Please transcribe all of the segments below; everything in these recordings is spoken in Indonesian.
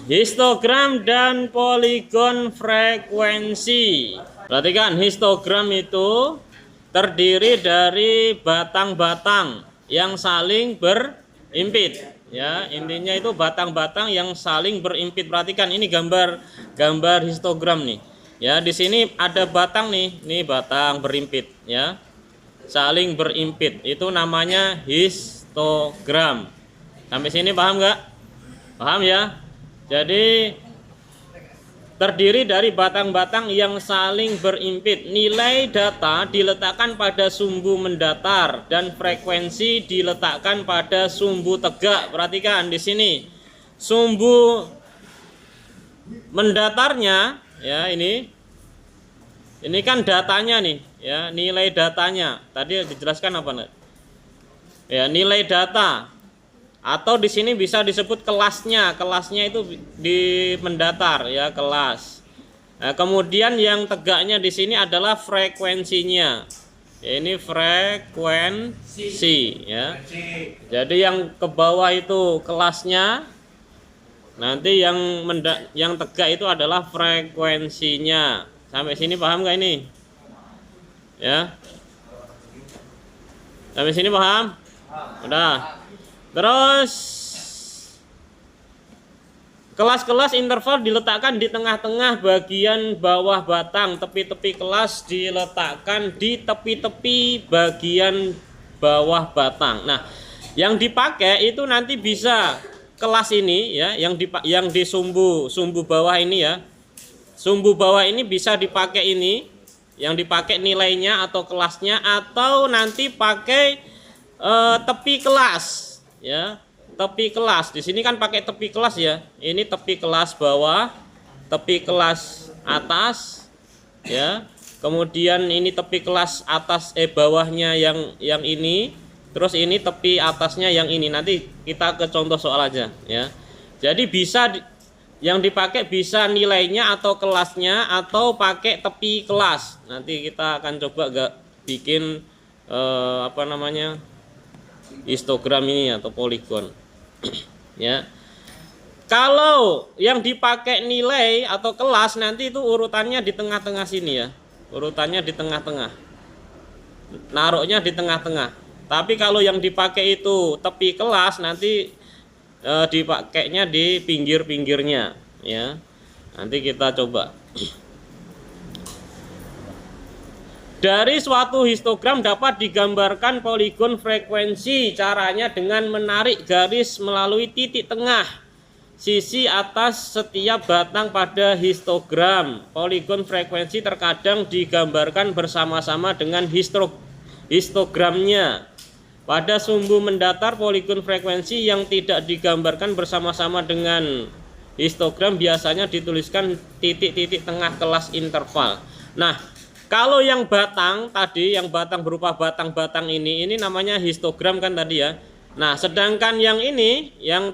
Histogram dan poligon frekuensi. Perhatikan, histogram itu terdiri dari batang-batang yang saling berimpit. Ya, intinya itu batang-batang yang saling berimpit. Perhatikan, ini gambar histogram nih. Ya, di sini ada batang nih, batang berimpit. Ya, saling berimpit. Itu namanya histogram. Sampai sini paham nggak? Paham ya? Jadi terdiri dari batang-batang yang saling berimpit. Nilai data diletakkan pada sumbu mendatar dan frekuensi diletakkan pada sumbu tegak. Perhatikan di sini. Sumbu mendatarnya ya ini kan datanya nih ya, nilai datanya. Tadi dijelaskan apa nih? Ya, nilai data. Atau di sini bisa disebut kelasnya. Kelasnya itu di mendatar ya, kelas. Nah, kemudian yang tegaknya di sini adalah frekuensinya. Ini frekuensi ya. Jadi yang ke bawah itu kelasnya. Nanti yang tegak itu adalah frekuensinya. Sampai sini paham nggak ini? Ya. Sampai sini paham? Udah. Terus kelas-kelas interval diletakkan di tengah-tengah bagian bawah batang. Tepi-tepi kelas diletakkan di tepi-tepi bagian bawah batang. Nah, yang dipakai itu nanti bisa kelas ini ya, yang di sumbu bawah ini ya. Sumbu bawah ini bisa dipakai ini, yang dipakai nilainya atau kelasnya, atau nanti pakai tepi kelas. Ya, tepi kelas. Di sini kan pakai tepi kelas ya. Ini tepi kelas bawah, tepi kelas atas, ya. Kemudian ini tepi kelas atas bawahnya yang ini. Terus ini tepi atasnya yang ini. Nanti kita ke contoh soal aja, ya. Jadi bisa yang dipakai bisa nilainya atau kelasnya atau pakai tepi kelas. Nanti kita akan coba bikin apa namanya? Histogram ini atau poligon. Ya. Kalau yang dipakai nilai atau kelas nanti itu urutannya di tengah-tengah sini ya. Urutannya di tengah-tengah. Naruhnya di tengah-tengah. Tapi kalau yang dipakai itu tepi kelas nanti dipakainya di pinggir-pinggirnya ya. Nanti kita coba. Dari suatu histogram dapat digambarkan poligon frekuensi. Caranya dengan menarik garis melalui titik tengah sisi atas setiap batang pada histogram. Poligon frekuensi terkadang digambarkan bersama-sama dengan histogramnya. Pada sumbu mendatar, poligon frekuensi yang tidak digambarkan bersama-sama dengan histogram biasanya dituliskan titik-titik tengah kelas interval. Nah, kalau yang batang tadi, yang batang berupa batang-batang ini namanya histogram kan tadi ya. Nah, sedangkan yang ini, yang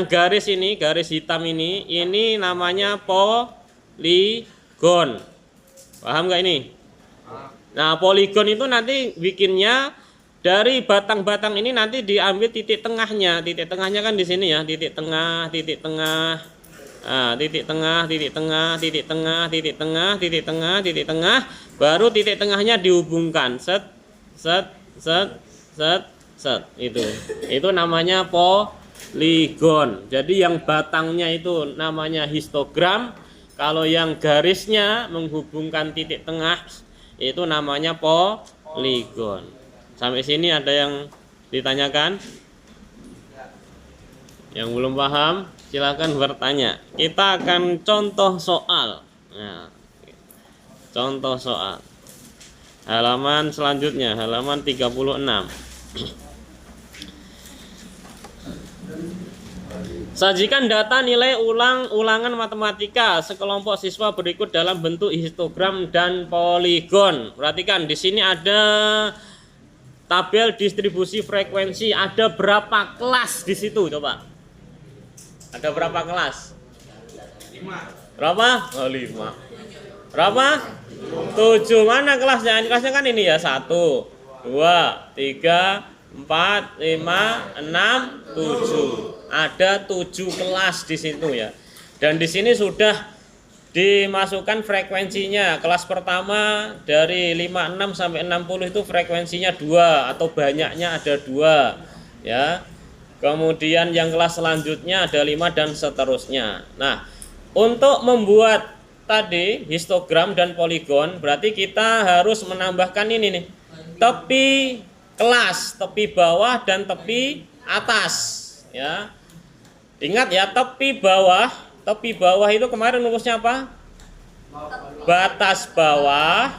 garis ini, garis hitam ini namanya poligon. Paham nggak ini? Nah, poligon itu nanti bikinnya dari batang-batang ini nanti diambil titik tengahnya. Titik tengahnya kan di sini ya, titik tengah, titik tengah. Nah, titik tengah, titik tengah, titik tengah, titik tengah, titik tengah, titik tengah, baru titik tengahnya dihubungkan. Set, set, set, set, set. Itu namanya poligon. Jadi yang batangnya itu namanya histogram. Kalau yang garisnya menghubungkan titik tengah itu namanya poligon. Sampai sini ada yang ditanyakan? Yang belum paham? Silakan bertanya. Kita akan contoh soal. Nah, contoh soal. Halaman selanjutnya, halaman 36. Sajikan data nilai ulangan matematika sekelompok siswa berikut dalam bentuk histogram dan poligon. Perhatikan di sini ada tabel distribusi frekuensi. Ada berapa kelas di situ coba? Ada berapa kelas? 5. Berapa? Oh, 5. Berapa? 7. Mana kelasnya? Kelasnya kan ini ya, 1, 2, 3, 4, 5, 6, 7. Ada 7 kelas di situ ya. Dan di sini sudah dimasukkan frekuensinya. Kelas pertama dari 56 sampai 60 itu frekuensinya 2 atau banyaknya ada 2 ya. Kemudian yang kelas selanjutnya ada 5 dan seterusnya. Nah, untuk membuat tadi histogram dan poligon berarti kita harus menambahkan ini nih. Tepi kelas, tepi bawah dan tepi atas ya. Ingat ya, tepi bawah itu kemarin rumusnya apa? Batas bawah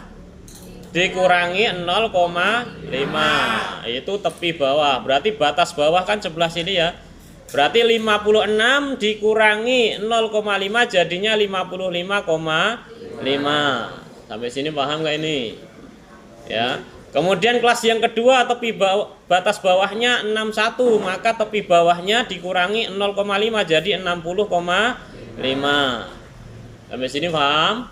dikurangi 0,5. Itu tepi bawah. Berarti batas bawah kan sebelah sini ya. Berarti 56 dikurangi 0,5 jadinya 55,5. Sampai sini paham nggak ini? Ya. Kemudian kelas yang kedua tepi batas bawahnya 61, maka tepi bawahnya dikurangi 0,5 jadi 60,5. Sampai sini paham?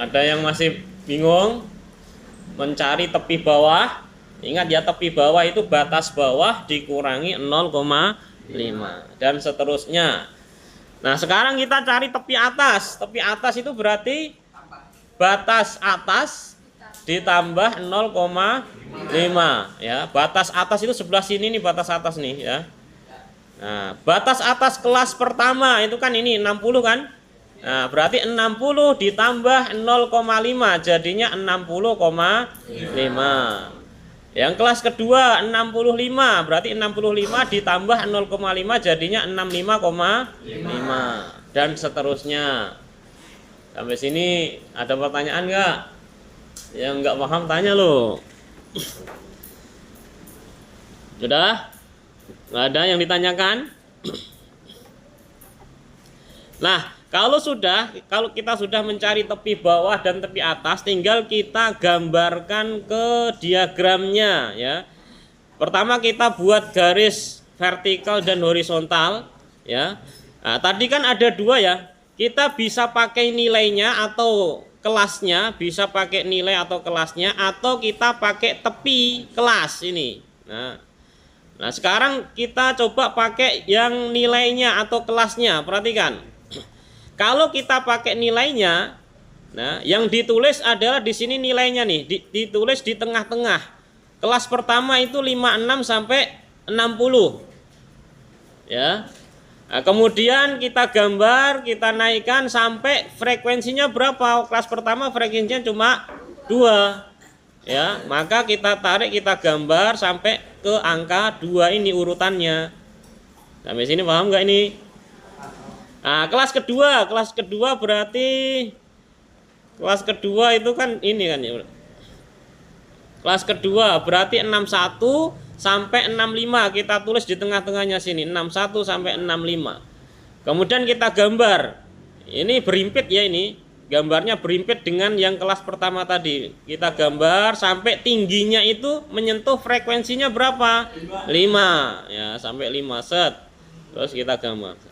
Ada yang masih bingung mencari tepi bawah? Ingat ya, tepi bawah itu batas bawah dikurangi 0,5 dan seterusnya. Nah, sekarang kita cari tepi atas. Tepi atas itu berarti batas atas ditambah 0,5 ya. Batas atas itu sebelah sini nih, batas atas nih ya. Nah, batas atas kelas pertama itu kan ini 60 kan? Nah, berarti 60 ditambah 0,5 jadinya 60,5. Yang kelas kedua 65, berarti 65 ditambah 0,5 jadinya 65,5 dan seterusnya. Sampai sini ada pertanyaan nggak? Yang nggak paham tanya loh. Sudah? Nggak ada yang ditanyakan? Nah, kalau kita sudah mencari tepi bawah dan tepi atas, tinggal kita gambarkan ke diagramnya ya. Pertama kita buat garis vertikal dan horizontal ya. Nah, tadi kan ada 2 ya. Kita bisa pakai nilainya atau kelasnya, bisa pakai nilai atau kelasnya, atau kita pakai tepi kelas ini. Nah, sekarang kita coba pakai yang nilainya atau kelasnya. Perhatikan. Kalau kita pakai nilainya, nah yang ditulis adalah di sini nilainya nih, ditulis di tengah-tengah. Kelas pertama itu 56 sampai 60. Ya. Nah, kemudian kita gambar, kita naikkan sampai frekuensinya berapa? Kelas pertama frekuensinya cuma 2. Ya, maka kita tarik, kita gambar sampai ke angka 2 ini urutannya. Sampai sini paham nggak ini? Nah, kelas kedua berarti kelas kedua itu kan ini kan ya. Kelas kedua berarti 61 sampai 65, kita tulis di tengah-tengahnya sini 61 sampai 65. Kemudian kita gambar. Ini berimpit ya ini. Gambarnya berimpit dengan yang kelas pertama tadi. Kita gambar sampai tingginya itu menyentuh frekuensinya berapa? 5. Ya, sampai 5 set. Terus kita gambar.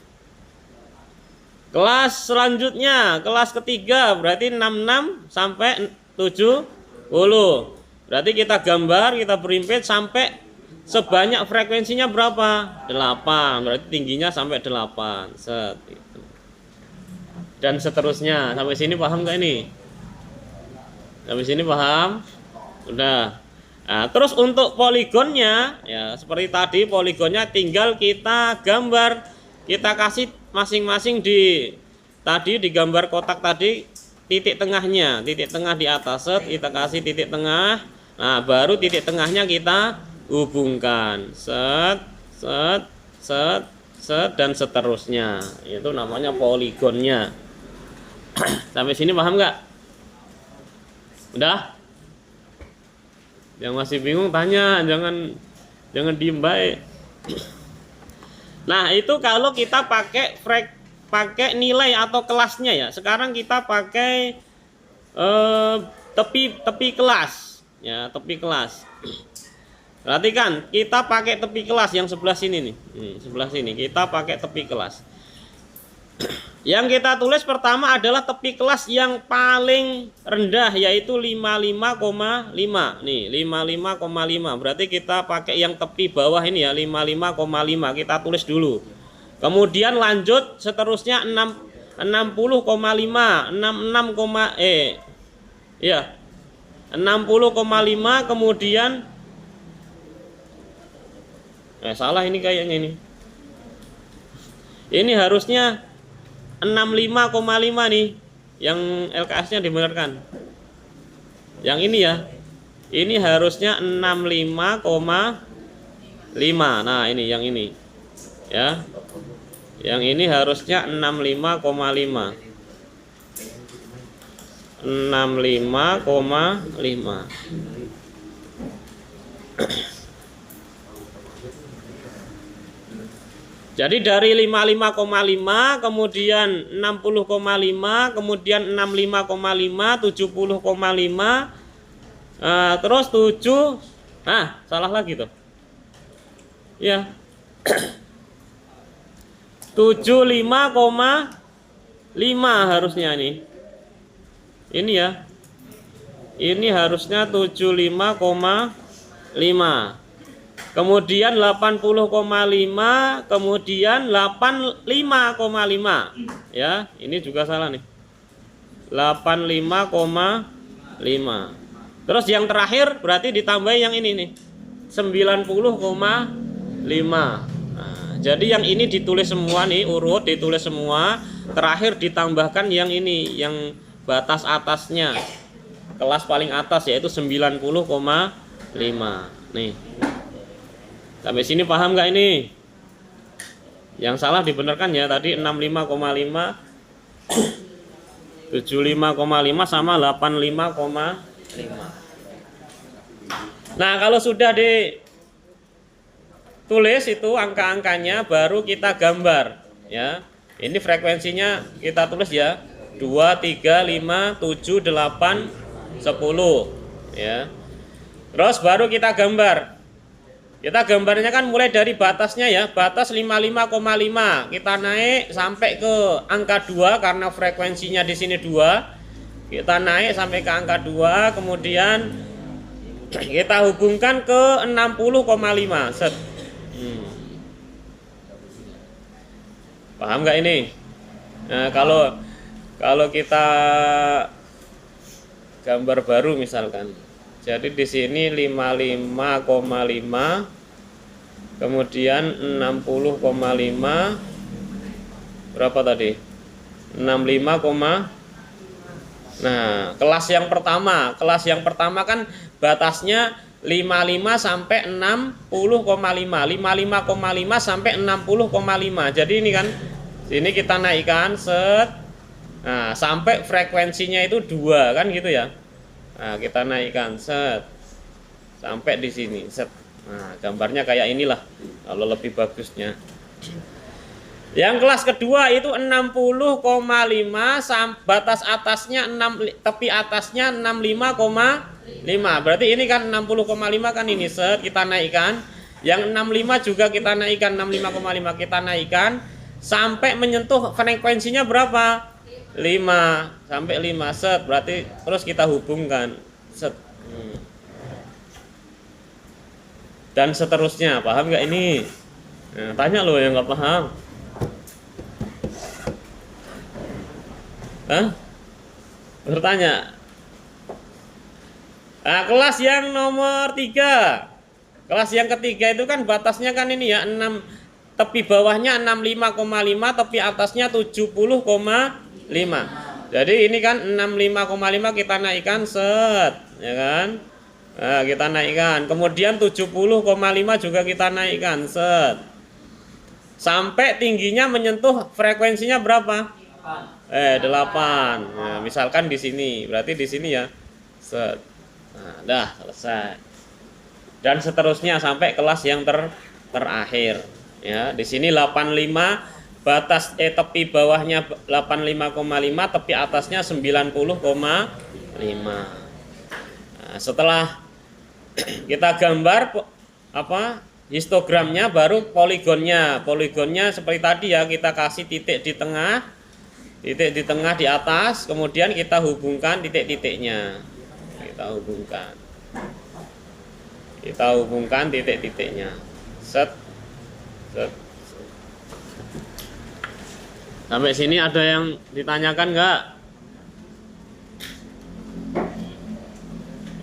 Kelas selanjutnya, kelas ketiga berarti 66 sampai 70. Berarti kita gambar, kita berimpit sampai sebanyak frekuensinya berapa? 8. Berarti tingginya sampai 8. Set. Dan seterusnya. Sampai sini paham nggak ini? Sampai sini paham? Udah. Nah, terus untuk poligonnya, ya seperti tadi poligonnya tinggal kita gambar. Kita kasih masing-masing di gambar kotak tadi titik tengahnya, titik tengah di atas, set, kita kasih titik tengah. Nah, baru titik tengahnya kita hubungkan, set, set, set, set dan seterusnya. Itu namanya poligonnya. Sampai sini paham nggak? Udah? Yang masih bingung tanya, jangan diem baik. Nah, itu kalau kita pakai nilai atau kelasnya ya. Sekarang kita pakai tepi kelas ya, tepi kelas. Perhatikan, kita pakai tepi kelas yang sebelah sini nih. Sebelah sini kita pakai tepi kelas. Yang kita tulis pertama adalah tepi kelas yang paling rendah, yaitu 55,5. Nih, 55,5. Berarti kita pakai yang tepi bawah ini ya, 55,5. Kita tulis dulu. Kemudian lanjut seterusnya 60,5, 66, ya. 60,5, kemudian salah ini kayaknya ini. Ini harusnya 65,5 nih, yang LKS-nya dibenarkan. Yang ini ya, ini harusnya 65,5. Nah ini yang ini ya, yang ini harusnya 65,5. 65,5. Jadi dari 55,5, kemudian 60,5, kemudian 65,5, 70,5, terus 7, salah lagi tuh. Ya. 75,5 harusnya nih. Ini ya. Ini harusnya 75,5. Kemudian 80,5, kemudian 85,5. Ya, ini juga salah nih. 85,5. Terus yang terakhir berarti ditambah yang ini nih. 90,5. Nah, jadi yang ini ditulis semua nih, urut ditulis semua, terakhir ditambahkan yang ini, yang batas atasnya. Kelas paling atas yaitu 90,5. Nih. Sampai sini paham nggak ini? Yang salah dibenarkan ya, tadi 65,5, 75,5 sama 85,5. Nah, kalau sudah ditulis itu angka-angkanya, baru kita gambar ya. Ini frekuensinya kita tulis ya, 2, 3, 5, 7, 8, 10 ya. Terus baru kita gambar. Kita gambarnya kan mulai dari batasnya ya, batas 55,5. Kita naik sampai ke angka 2 karena frekuensinya di sini 2. Kita naik sampai ke angka 2, kemudian kita hubungkan ke 60,5. Set. Paham nggak ini? Nah, kalau kita gambar baru misalkan. Jadi di sini 55,5, kemudian 60,5, berapa tadi? 65, nah, kelas yang pertama kan batasnya 55 sampai 60,5, 55,5 sampai 60,5. Jadi ini kan, sini kita naikkan set, nah sampai frekuensinya itu 2 kan gitu ya. Nah, kita naikkan set sampai di sini set. Nah, gambarnya kayak inilah kalau lebih bagusnya. Yang kelas kedua itu 60,5, batas atasnya 6, tepi atasnya 65,5. Berarti ini kan 60,5 kan ini set, kita naikkan. Yang 65 juga kita naikkan, 65,5 kita naikkan sampai menyentuh frekuensinya berapa? 5 sampai 5 set, berarti terus kita hubungkan set. Dan seterusnya, paham nggak ini? Nah, tanya loh yang nggak paham. Bertanya. Nah, kelas yang nomor 3. Kelas yang ketiga itu kan batasnya kan ini ya, 6, tepi bawahnya 65,5, tepi atasnya 70,5. Jadi ini kan 65,5 kita naikkan set, ya kan? Nah, kita naikkan. Kemudian 70,5 juga kita naikkan set. Sampai tingginya menyentuh frekuensinya berapa? 8. Nah, misalkan di sini, berarti di sini ya. Set. Nah, dah selesai. Dan seterusnya sampai kelas yang terakhir. Ya, di sini 85, batas tepi bawahnya 85,5, tepi atasnya 90,5. Nah, setelah kita gambar histogramnya, baru poligonnya. Poligonnya seperti tadi ya, kita kasih titik di tengah, Titik di tengah di atas, kemudian kita hubungkan titik-titiknya. Kita hubungkan titik-titiknya. Set. Set. Sampai sini ada yang ditanyakan nggak?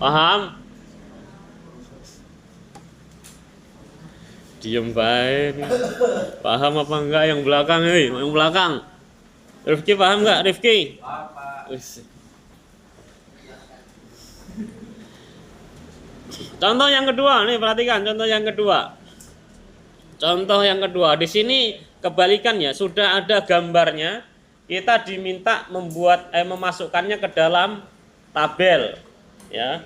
Paham? Diem baik. Paham apa enggak yang belakang? Yang belakang. Rifki paham nggak? Rifki? Contoh yang kedua nih, perhatikan contoh yang kedua. Contoh yang kedua di sini kebalikannya, sudah ada gambarnya, kita diminta memasukkannya ke dalam tabel, ya.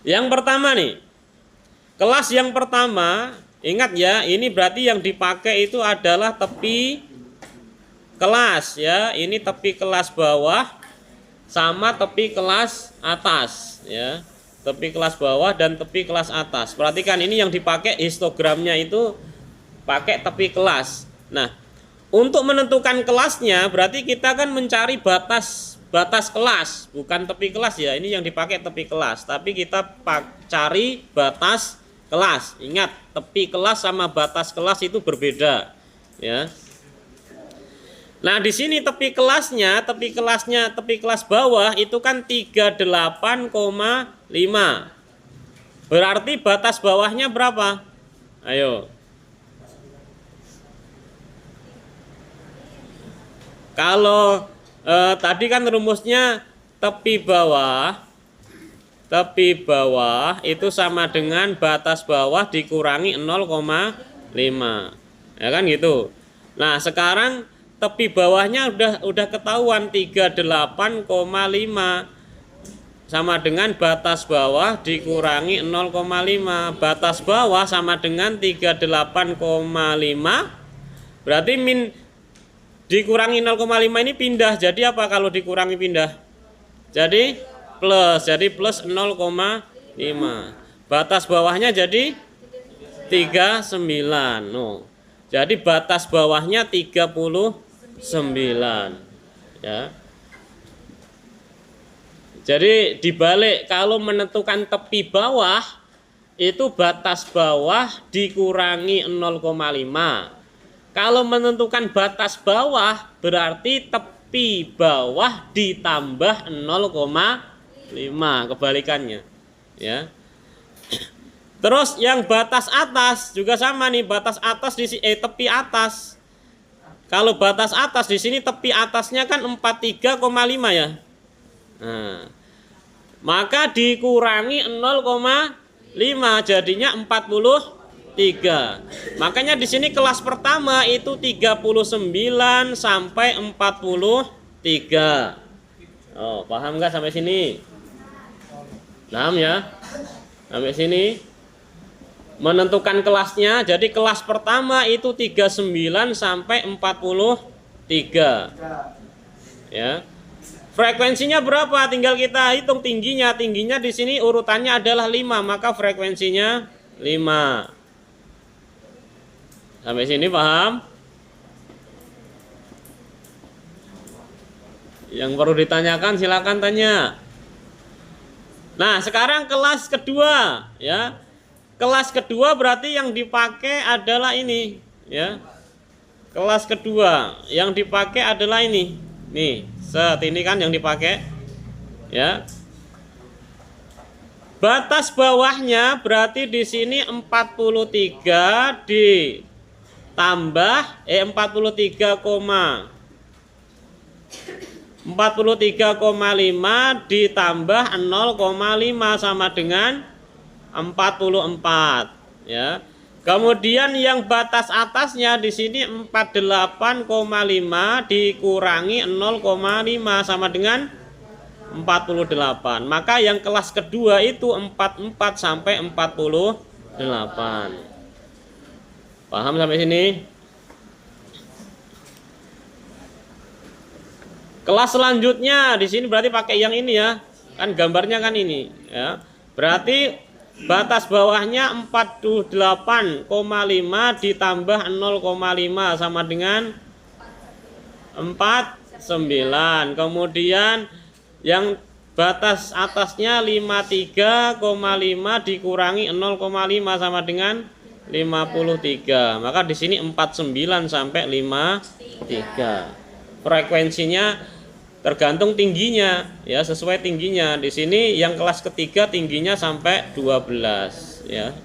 Yang pertama nih, kelas yang pertama, ingat ya, ini berarti yang dipakai itu adalah tepi kelas, ya. Ini tepi kelas bawah sama tepi kelas atas, ya. Tepi kelas bawah dan tepi kelas atas. Perhatikan ini yang dipakai histogramnya itu pakai tepi kelas. Nah, untuk menentukan kelasnya berarti kita kan mencari batas kelas, bukan tepi kelas ya. Ini yang dipakai tepi kelas, tapi kita cari batas kelas. Ingat, tepi kelas sama batas kelas itu berbeda, ya. Nah, di sini tepi kelas bawah itu kan 38,5. Berarti batas bawahnya berapa? Ayo. Kalau tadi kan rumusnya tepi bawah itu sama dengan batas bawah dikurangi 0,5. Ya kan gitu. Nah, sekarang tepi bawahnya udah ketahuan 38,5 sama dengan batas bawah dikurangi 0,5. Batas bawah sama dengan 38,5. Berarti min dikurangi 0,5 ini pindah. Jadi apa kalau dikurangi pindah? Jadi plus 0,5. Batas bawahnya jadi 39. No. Jadi batas bawahnya 39. Ya. Jadi dibalik, kalau menentukan tepi bawah itu batas bawah dikurangi 0,5. Kalau menentukan batas bawah berarti tepi bawah ditambah 0,5, kebalikannya, ya. Terus yang batas atas juga sama nih, batas atas tepi atas. Kalau batas atas di sini tepi atasnya kan 43,5 ya. Nah, maka dikurangi 0,5 jadinya 43. Makanya di sini kelas pertama itu 39 sampai 43. Oh, paham nggak sampai sini? Paham ya? Sampai sini. Menentukan kelasnya, jadi kelas pertama itu 39 sampai 43. Ya. Frekuensinya berapa? Tinggal kita hitung tingginya. Tingginya di sini urutannya adalah 5, maka frekuensinya 5. Sampai sini paham? Yang perlu ditanyakan silakan tanya. Nah, sekarang kelas kedua, ya. Kelas kedua berarti yang dipakai adalah ini, ya. Kelas kedua yang dipakai adalah ini. Nih, set ini kan yang dipakai, ya. Batas bawahnya berarti di sini 43 ditambah 43,5 ditambah 0,5 sama dengan 44, ya. Kemudian yang batas atasnya di sini 48,5 dikurangi 0,5 sama dengan 48. Maka yang kelas kedua itu 44 sampai 48. Paham sampai sini? Kelas selanjutnya di sini berarti pakai yang ini ya. Kan gambarnya kan ini, ya. Berarti batas bawahnya 48,5 ditambah 0,5 sama dengan 49. Kemudian yang batas atasnya 53,5 dikurangi 0,5 sama dengan 53. Maka di sini 49 sampai 53. Frekuensinya tergantung tingginya ya, sesuai tingginya. Di sini yang kelas ketiga tingginya sampai 12 ya.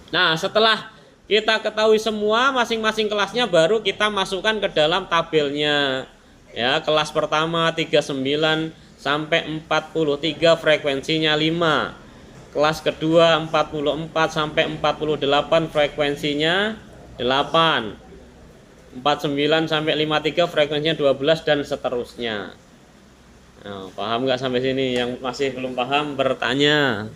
Nah, setelah kita ketahui semua masing-masing kelasnya, baru kita masukkan ke dalam tabelnya. Ya, kelas pertama 39 sampai 43 frekuensinya 5. Kelas kedua 44 sampai 48 frekuensinya 8. 49 sampai 53 frekuensinya 12 dan seterusnya. Nah, paham nggak sampai sini? Yang masih belum paham bertanya.